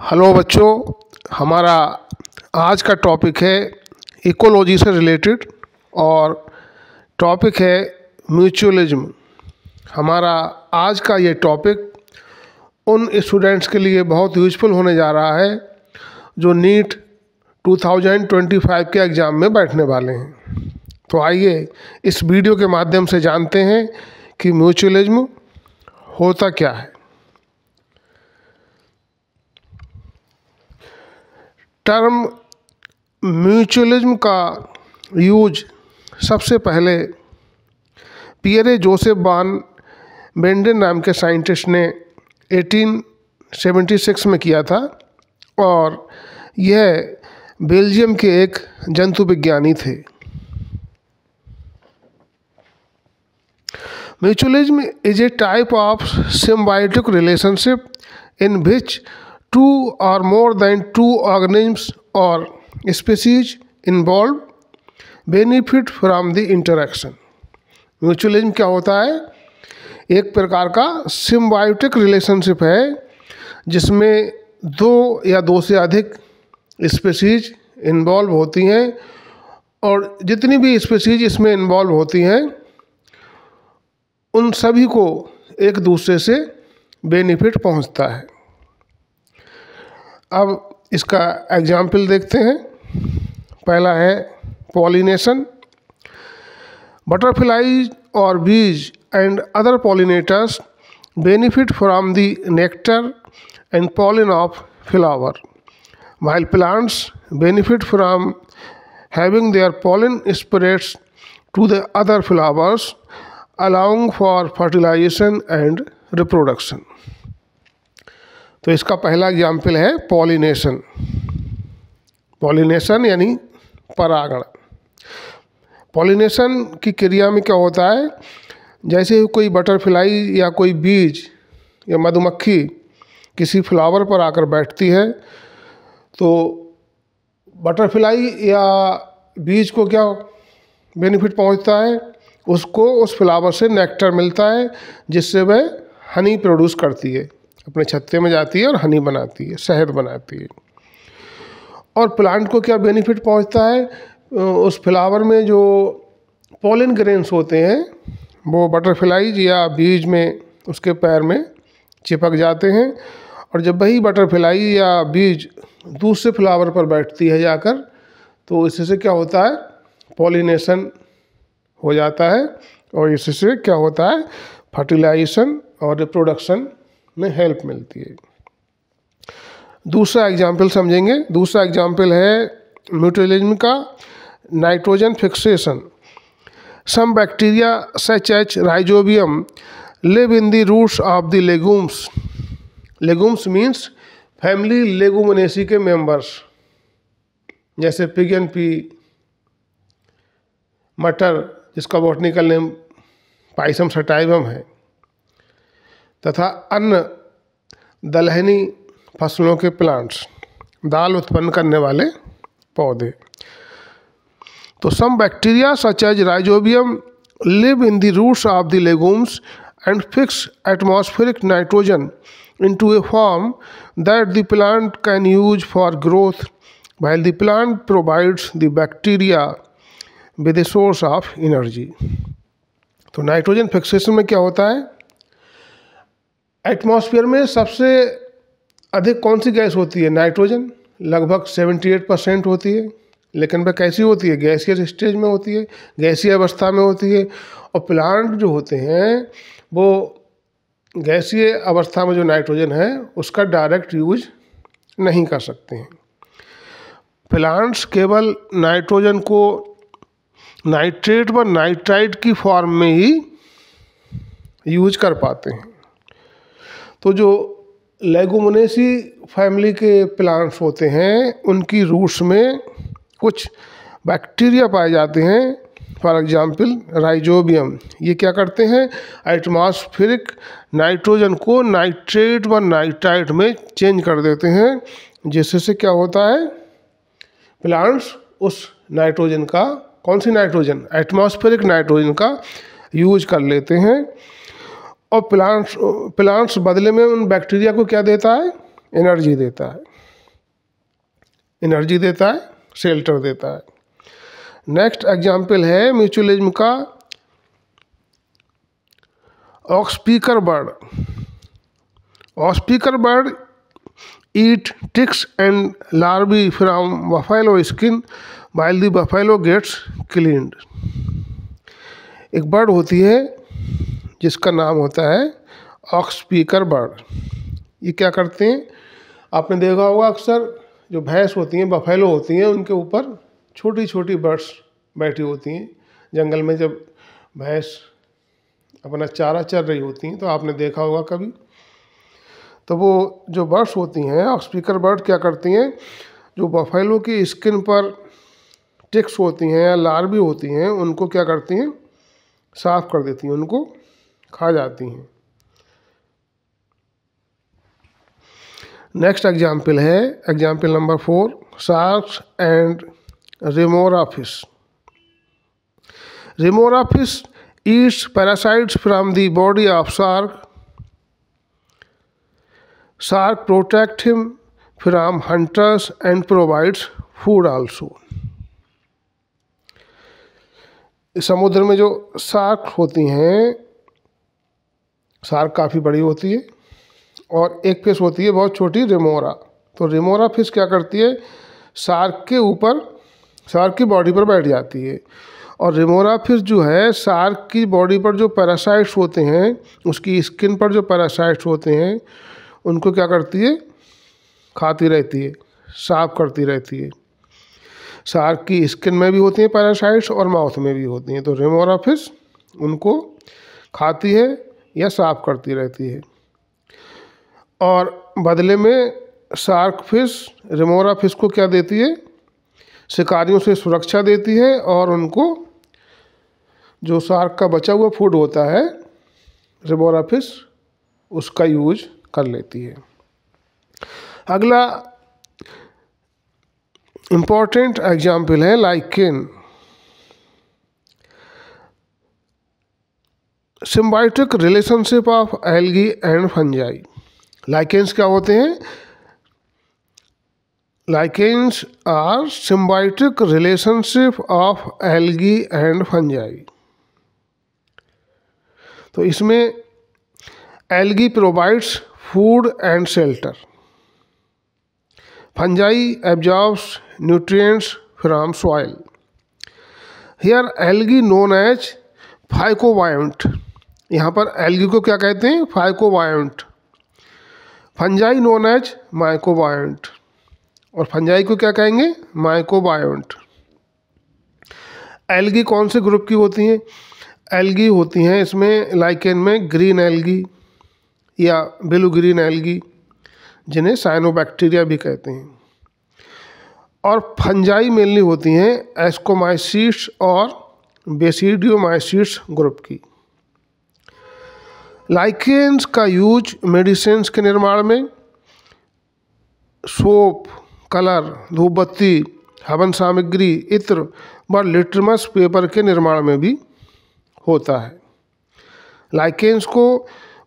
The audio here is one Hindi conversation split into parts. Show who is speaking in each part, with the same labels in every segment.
Speaker 1: हेलो बच्चों, हमारा आज का टॉपिक है इकोलॉजी से रिलेटेड और टॉपिक है म्यूचुअलिज्म। हमारा आज का ये टॉपिक उन स्टूडेंट्स के लिए बहुत यूजफुल होने जा रहा है जो नीट 2025 के एग्ज़ाम में बैठने वाले हैं। तो आइए इस वीडियो के माध्यम से जानते हैं कि म्यूचुअलिज्म होता क्या है। टर्म म्यूचुअलिज्म का यूज सबसे पहले पियरे जोसेफ वान बेंडेन नाम के साइंटिस्ट ने 1876 में किया था और यह बेल्जियम के एक जंतु विज्ञानी थे। Mutualism is a type of symbiotic relationship in which two or more than two organisms or species involved benefit from the interaction। Mutualism क्या होता है? एक प्रकार का सिम्बायोटिक रिलेशनशिप है जिसमें दो या दो से अधिक स्पीसीज इन्वॉल्व होती हैं और जितनी भी स्पीसीज इसमें इन्वॉल्व होती हैं उन सभी को एक दूसरे से बेनिफिट पहुंचता है। अब इसका एग्जाम्पल देखते हैं। पहला है पॉलिनेशन। बटरफ्लाइज और बीज and other pollinators benefit from the nectar and pollen of flower, while plants benefit from having their pollen spreads to the other flowers, allowing for fertilization and reproduction। तो इसका पहला एग्जाम्पल है पॉलिनेशन। पॉलिनेशन यानी परागण। पॉलिनेशन की क्रिया में क्या होता है? जैसे कोई बटरफ्लाई या कोई बीज या मधुमक्खी किसी फ्लावर पर आकर बैठती है तो बटरफ्लाई या बीज को क्या बेनिफिट पहुंचता है? उसको उस फ्लावर से नेक्टर मिलता है जिससे वह हनी प्रोड्यूस करती है, अपने छत्ते में जाती है और हनी बनाती है, शहद बनाती है। और प्लांट को क्या बेनिफिट पहुंचता है? उस फ्लावर में जो पॉलन ग्रेन्स होते हैं वो बटरफ्लाईज या बीज में उसके पैर में चिपक जाते हैं और जब वही बटरफ्लाई या बीज दूसरे फ्लावर पर बैठती है जाकर तो इससे क्या होता है? पॉलिनेशन हो जाता है और इससे क्या होता है? फर्टिलाइजेशन और रिप्रोडक्शन में हेल्प मिलती है। दूसरा एग्जाम्पल समझेंगे। दूसरा एग्जाम्पल है म्यूचुअलिज्म का nitrogen fixation. Some bacteria such as rhizobium live in the roots of the legumes. Legumes means family leguminosae के मेंबर्स, जैसे पिग एंड पी, मटर जिसका बॉटनिकल नेम पाइसम सटाइवम है, तथा अन्य दलहनी फसलों के प्लांट्स, दाल उत्पन्न करने वाले पौधे। तो some bacteria such as rhizobium live in the roots of the legumes and fix atmospheric nitrogen into a form that the plant can use for growth, while the plant provides the bacteria with a source of energy। तो नाइट्रोजन फिक्सेशन में क्या होता है? एटमॉस्फेयर में सबसे अधिक कौन सी गैस होती है? नाइट्रोजन। लगभग 78% होती है, लेकिन वह कैसी होती है? गैसियस स्टेज में होती है, गैसीय अवस्था में होती है। और प्लांट जो होते हैं वो गैसीय अवस्था में जो नाइट्रोजन है उसका डायरेक्ट यूज नहीं कर सकते हैं। प्लांट्स केवल नाइट्रोजन को नाइट्रेट व नाइट्राइट की फॉर्म में ही यूज कर पाते हैं। तो जो लेगुमिनेसी फैमिली के प्लांट्स होते हैं उनकी रूट्स में कुछ बैक्टीरिया पाए जाते हैं, फॉर एग्जाम्पल राइजोबियम। ये क्या करते हैं? एटमॉस्फेरिक नाइट्रोजन को नाइट्रेट व नाइट्राइट में चेंज कर देते हैं, जिससे क्या होता है? प्लांट्स उस नाइट्रोजन का, कौन सी नाइट्रोजन? एटमॉस्फेरिक नाइट्रोजन का यूज कर लेते हैं और प्लांट्स बदले में उन बैक्टीरिया को क्या देता है? एनर्जी देता है। एनर्जी देता है, शेल्टर देता है। नेक्स्ट एग्जाम्पल है म्यूचुअलिज्म का oxpecker bird. Oxpecker bird eat ticks and larvae from buffalo skin while the buffalo gets cleaned। एक बर्ड होती है जिसका नाम होता है ऑक्सपीकर बर्ड। ये क्या करते हैं, आपने देखा होगा अक्सर जो भैंस होती हैं, बफेलो होती हैं, उनके ऊपर छोटी छोटी बर्ड्स बैठी होती हैं। जंगल में जब भैंस अपना चारा चर रही होती हैं तो आपने देखा होगा कभी। तो वो जो बर्ड्स होती हैं, ऑक्सपीकर बर्ड क्या करती हैं, जो बफेलो की स्किन पर टिक्स होती हैं या लार्वी होती हैं, उनको क्या करती हैं, साफ कर देती हैं, उनको खा जाती हैं। नेक्स्ट एग्जाम्पल है example number 4, sharks and remora fish. Remora fish Yeats parasites from the body of shark. Shark protect him from hunters and provides food also। समुद्र में जो शार्क होती हैं, शार्क काफ़ी बड़ी होती है और एक फिश होती है बहुत छोटी, रेमोरा। तो रेमोरा फिश क्या करती है, शार्क के ऊपर, शार्क की बॉडी पर बैठ जाती है और रेमोरा फिश जो है शार्क की बॉडी पर जो पैरासाइट्स होते हैं, उसकी स्किन पर जो पैरासाइट्स होते हैं, उनको क्या करती है, खाती रहती है, साफ करती रहती है। शार्क की स्किन में भी होती हैं पैरासाइट्स और माउथ में भी होती हैं। तो रेमोरा फिश उनको खाती है या साफ करती रहती है और बदले में शार्क फिश रेमोरा फिश को क्या देती है, शिकारियों से सुरक्षा देती है और उनको जो शार्क का बचा हुआ फूड होता है, रेमोरा फिश उसका यूज कर लेती है। अगला इंपॉर्टेंट एग्जाम्पल है lichen. Symbiotic relationship of algae and fungi. Lichens क्या होते हैं, lichens are symbiotic relationship of algae and fungi. तो इसमें algae provides food and shelter. Fungi absorbs nutrients from soil. Here algae known as phycobiont। यहाँ पर algae को क्या कहते हैं, phycobiont। Fungi known as mycobiont और fungi को क्या कहेंगे, mycobiont। algae कौन से ग्रुप की होती हैं, algae होती हैं इसमें लाइकेन में ग्रीन एल्गी या ब्लू ग्रीन एल्गी, जिन्हें साइनोबैक्टीरिया भी कहते हैं। और फंजाई मेनली होती हैं एस्कोमाइसीट्स और बेसिडियोमाइसीट्स ग्रुप की। लाइकेन्स का यूज मेडिसिन्स के निर्माण में, सोप, कलर, धूपबत्ती, हवन सामग्री, इत्र व लिटमस पेपर के निर्माण में भी होता है। लाइकेन्स को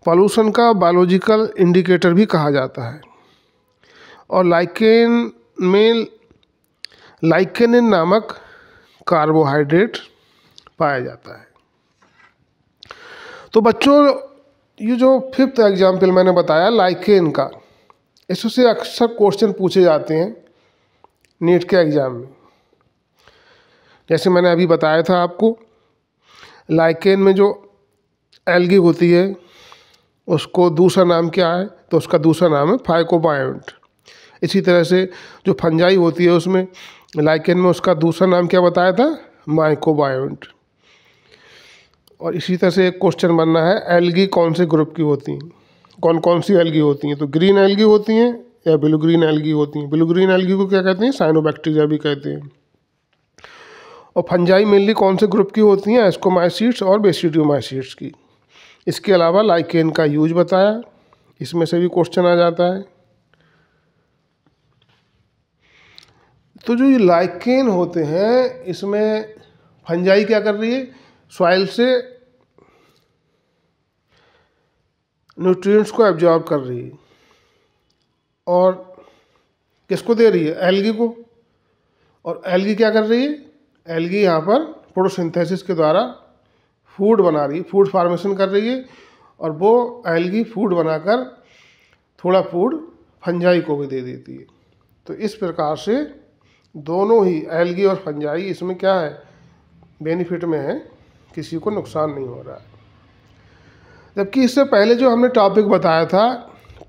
Speaker 1: पॉल्यूशन का बायोलॉजिकल इंडिकेटर भी कहा जाता है और लाइकेन में लाइकेनिन नामक कार्बोहाइड्रेट पाया जाता है। तो बच्चों, ये जो 5th एग्जाम्पल मैंने बताया लाइकेन का, इससे अक्सर क्वेश्चन पूछे जाते हैं नीट के एग्ज़ाम में। जैसे मैंने अभी बताया था आपको, लाइकेन में जो एल्गी होती है उसको दूसरा नाम क्या है, तो उसका दूसरा नाम है फाइकोबायोंट। इसी तरह से जो फंजाई होती है उसमें, लाइकेन में उसका दूसरा नाम क्या बताया था, माइकोबायोंट। और इसी तरह से एक क्वेश्चन बनना है, एल्गी कौन से ग्रुप की होती हैं, कौन कौन सी एल्गी होती हैं, तो ग्रीन एल्गी होती हैं या ब्लू ग्रीन एल्गी होती हैं। ब्लू ग्रीन एल्गी को क्या कहते हैं, साइनोबैक्टीरिया भी कहते हैं। और फंजाई मेनली कौन से ग्रुप की होती हैं, एस्कोमाइसीट्स और बेसिडियोमाइसीट्स की। इसके अलावा लाइकेन का यूज बताया, इसमें से भी क्वेश्चन आ जाता है। तो जो ये लाइकेन होते हैं, इसमें फंजाई क्या कर रही है, सॉइल से न्यूट्रिएंट्स को एब्जॉर्ब कर रही है और किसको दे रही है, एल्गी को। और एल्गी क्या कर रही है, एल्गी यहाँ पर फोटोसिंथेसिस के द्वारा फूड बना रही है, फूड फार्मेशन कर रही है, और वो एल्गी फूड बनाकर थोड़ा फूड फंजाई को भी दे देती है। तो इस प्रकार से दोनों ही एल्गी और फंजाई इसमें क्या है, बेनिफिट में है, किसी को नुकसान नहीं हो रहा है। जबकि इससे पहले जो हमने टॉपिक बताया था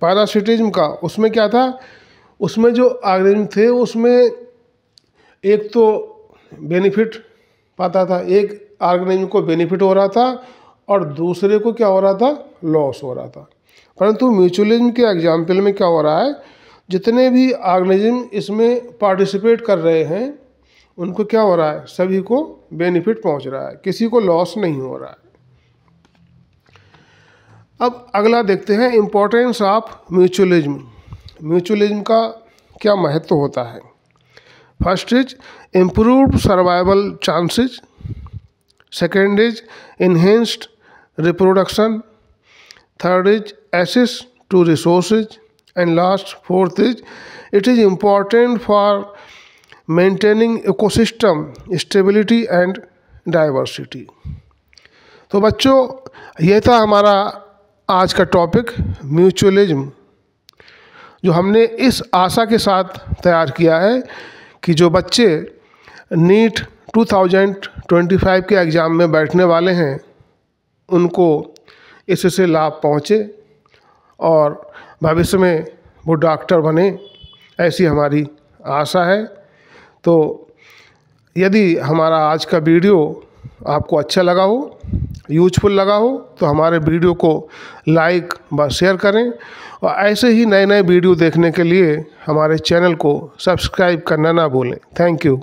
Speaker 1: पैरासिटिज्म का, उसमें क्या था, उसमें जो ऑर्गेनिज्म थे उसमें एक तो बेनिफिट पाता था, एक ऑर्गेनिज्म को बेनिफिट हो रहा था और दूसरे को क्या हो रहा था, लॉस हो रहा था। परंतु म्यूचुअलिज्म के एग्जाम्पल में क्या हो रहा है, जितने भी ऑर्गेनिज्म इसमें पार्टिसिपेट कर रहे हैं उनको क्या हो रहा है, सभी को बेनिफिट पहुंच रहा है, किसी को लॉस नहीं हो रहा है। अब अगला देखते हैं इम्पोर्टेंस ऑफ म्यूचुअलिज्म। म्यूचुअलिज्म का क्या महत्व होता है। First is improved survival chances, second is enhanced reproduction, third is access to resources, and last fourth is it is important for maintaining ecosystem stability and diversity. तो बच्चों, ये था हमारा आज का टॉपिक म्यूचुअलिज्म, जो हमने इस आशा के साथ तैयार किया है कि जो बच्चे नीट 2025 के एग्ज़ाम में बैठने वाले हैं उनको इससे लाभ पहुँचे और भविष्य में वो डॉक्टर बने, ऐसी हमारी आशा है। तो यदि हमारा आज का वीडियो आपको अच्छा लगा हो, यूजफुल लगा हो, तो हमारे वीडियो को लाइक व शेयर करें, और ऐसे ही नए नए वीडियो देखने के लिए हमारे चैनल को सब्सक्राइब करना ना भूलें। Thank you.